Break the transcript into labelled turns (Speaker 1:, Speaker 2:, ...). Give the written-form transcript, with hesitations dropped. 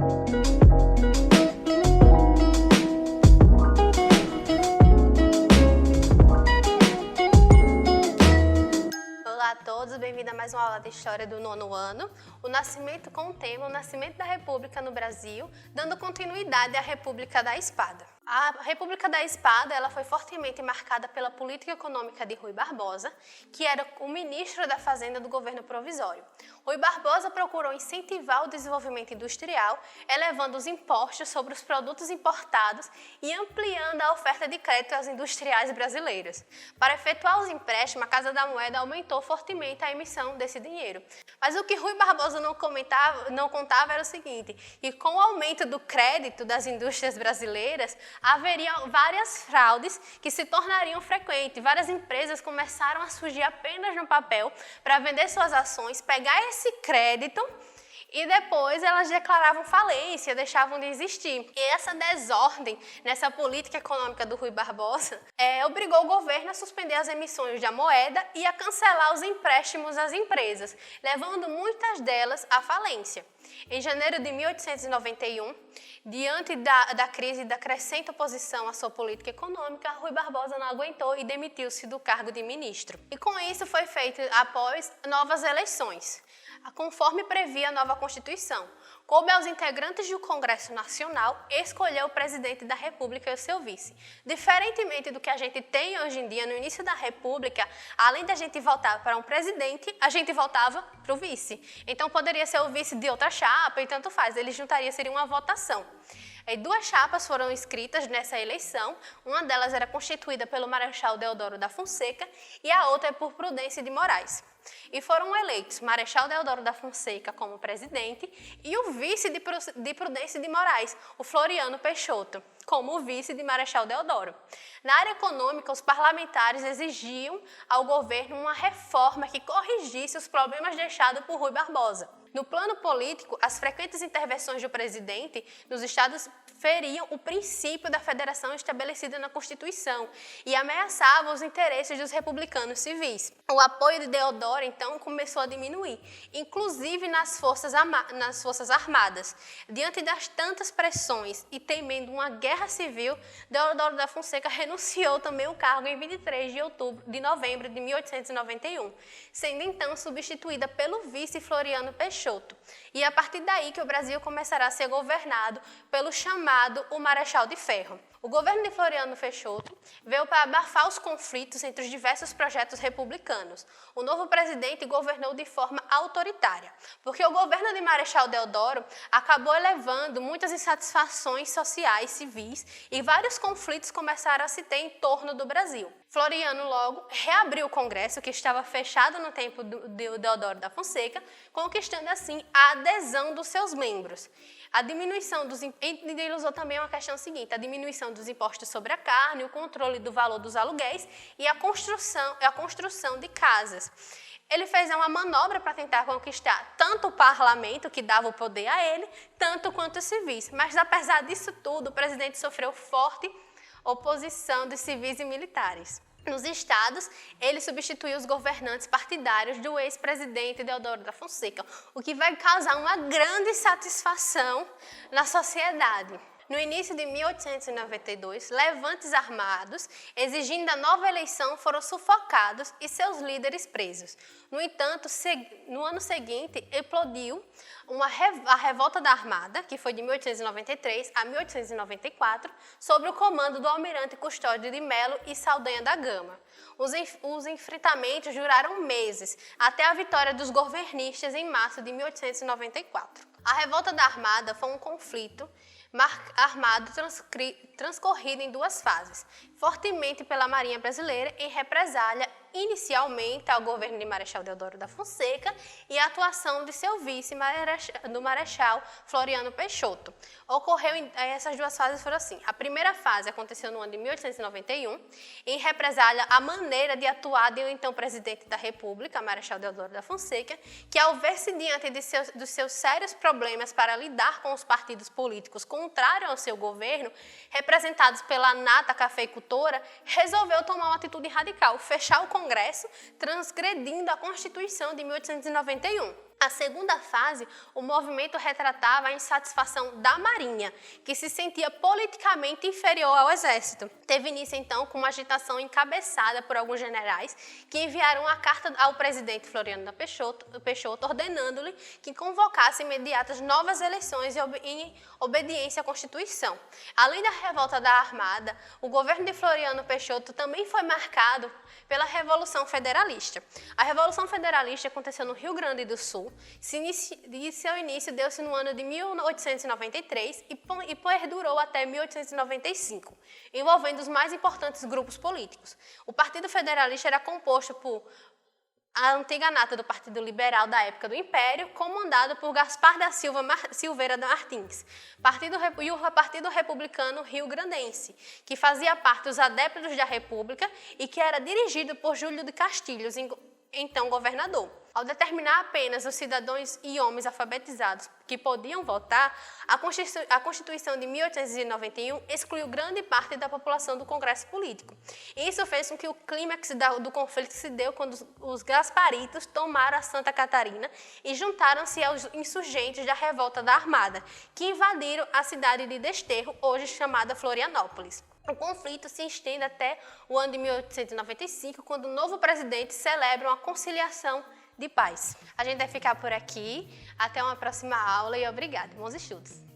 Speaker 1: Olá a todos, bem-vindo a mais uma aula de História do nono ano. O nascimento com o tema, o nascimento da República no Brasil, dando continuidade à República da Espada. A República da Espada ela foi fortemente marcada pela política econômica de Rui Barbosa, que era o ministro da Fazenda do governo provisório. Rui Barbosa procurou incentivar o desenvolvimento industrial, elevando os impostos sobre os produtos importados e ampliando a oferta de crédito aos industriais brasileiros. Para efetuar os empréstimos, a Casa da Moeda aumentou fortemente a emissão desse dinheiro. Mas o que Rui Barbosa não contava era o seguinte, que com o aumento do crédito das indústrias brasileiras, haveria várias fraudes que se tornariam frequentes. Várias empresas começaram a surgir apenas no papel para vender suas ações, pegar esse crédito e depois elas declaravam falência, deixavam de existir. E essa desordem nessa política econômica do Rui Barbosa obrigou o governo a suspender as emissões da moeda e a cancelar os empréstimos às empresas, levando muitas delas à falência. Em janeiro de 1891, diante da crise e da crescente oposição à sua política econômica, Rui Barbosa não aguentou e demitiu-se do cargo de ministro. E com isso foi feito após novas eleições, conforme previa a nova Constituição. Coube aos integrantes do Congresso Nacional escolher o presidente da República e o seu vice. Diferentemente do que a gente tem hoje em dia, no início da República, além da gente votar para um presidente, a gente votava para o vice. Então poderia ser o vice de outra chapa e tanto faz, ele juntaria, seria uma votação. Duas chapas foram inscritas nessa eleição, uma delas era constituída pelo Marechal Deodoro da Fonseca e a outra é por Prudêncio de Moraes. E foram eleitos Marechal Deodoro da Fonseca como presidente e o vice de Prudêncio de Moraes, o Floriano Peixoto, como vice de Marechal Deodoro. Na área econômica, os parlamentares exigiam ao governo uma reforma que corrigisse os problemas deixados por Rui Barbosa. No plano político, as frequentes intervenções do presidente nos estados feriam o princípio da federação estabelecida na Constituição e ameaçavam os interesses dos republicanos civis. O apoio de Deodoro, então, começou a diminuir, inclusive nas forças armadas. Diante das tantas pressões e temendo uma guerra civil, Deodoro da Fonseca renunciou também ao cargo em 23 de novembro de 1891, sendo então substituída pelo vice Floriano Peixoto. E a partir daí que o Brasil começará a ser governado pelo chamado o Marechal de Ferro. O governo de Floriano Peixoto veio para abafar os conflitos entre os diversos projetos republicanos. O novo presidente governou de forma autoritária, porque o governo de Marechal Deodoro acabou elevando muitas insatisfações sociais, civis, e vários conflitos começaram a se ter em torno do Brasil. Floriano logo reabriu o Congresso, que estava fechado no tempo de Deodoro da Fonseca, conquistando assim a adesão dos seus membros. A diminuição ele usou também uma questão seguinte, a diminuição dos impostos sobre a carne, o controle do valor dos aluguéis e a construção de casas. Ele fez uma manobra para tentar conquistar tanto o parlamento, que dava o poder a ele, tanto quanto os civis. Mas, apesar disso tudo, o presidente sofreu forte oposição dos civis e militares. Nos estados, ele substituiu os governantes partidários do ex-presidente Deodoro da Fonseca, o que vai causar uma grande insatisfação na sociedade. No início de 1892, levantes armados, exigindo a nova eleição, foram sufocados e seus líderes presos. No entanto, no ano seguinte, eclodiu a Revolta da Armada, que foi de 1893 a 1894, sob o comando do almirante Custódio de Melo e Saldanha da Gama. Os enfrentamentos duraram meses, até a vitória dos governistas em março de 1894. A Revolta da Armada foi um conflito armado transcorrido em duas fases, fortemente pela Marinha Brasileira em represália inicialmente ao governo de Marechal Deodoro da Fonseca e a atuação de seu vice, do Marechal Floriano Peixoto. Essas duas fases foram assim. A primeira fase aconteceu no ano de 1891, em represália à maneira de atuar do então presidente da República, Marechal Deodoro da Fonseca, que ao ver-se diante dos seus sérios problemas para lidar com os partidos políticos contrários ao seu governo, representados pela nata cafeicultora, resolveu tomar uma atitude radical, fechar o Congresso, transgredindo a Constituição de 1891. A segunda fase, o movimento retratava a insatisfação da Marinha, que se sentia politicamente inferior ao Exército. Teve início, então, com uma agitação encabeçada por alguns generais que enviaram uma carta ao presidente Floriano Peixoto ordenando-lhe que convocasse imediatas novas eleições em obediência à Constituição. Além da revolta da Armada, o governo de Floriano Peixoto também foi marcado pela Revolução Federalista. A Revolução Federalista aconteceu no Rio Grande do Sul. Seu início deu-se no ano de 1893 e perdurou até 1895, envolvendo os mais importantes grupos políticos. O Partido Federalista era composto por a antiga nata do Partido Liberal da época do Império, comandado por Gaspar da Silveira Martins, e o Partido Republicano Rio-Grandense, que fazia parte dos adeptos da República e que era dirigido por Júlio de Castilhos, então governador. Ao determinar apenas os cidadãos e homens alfabetizados que podiam votar, a Constituição de 1891 excluiu grande parte da população do Congresso Político. Isso fez com que o clímax do conflito se deu quando os gasparitos tomaram a Santa Catarina e juntaram-se aos insurgentes da Revolta da Armada, que invadiram a cidade de Desterro, hoje chamada Florianópolis. O conflito se estende até o ano de 1895, quando o novo presidente celebra uma conciliação de paz. A gente vai ficar por aqui. Até uma próxima aula e obrigada. Bons estudos!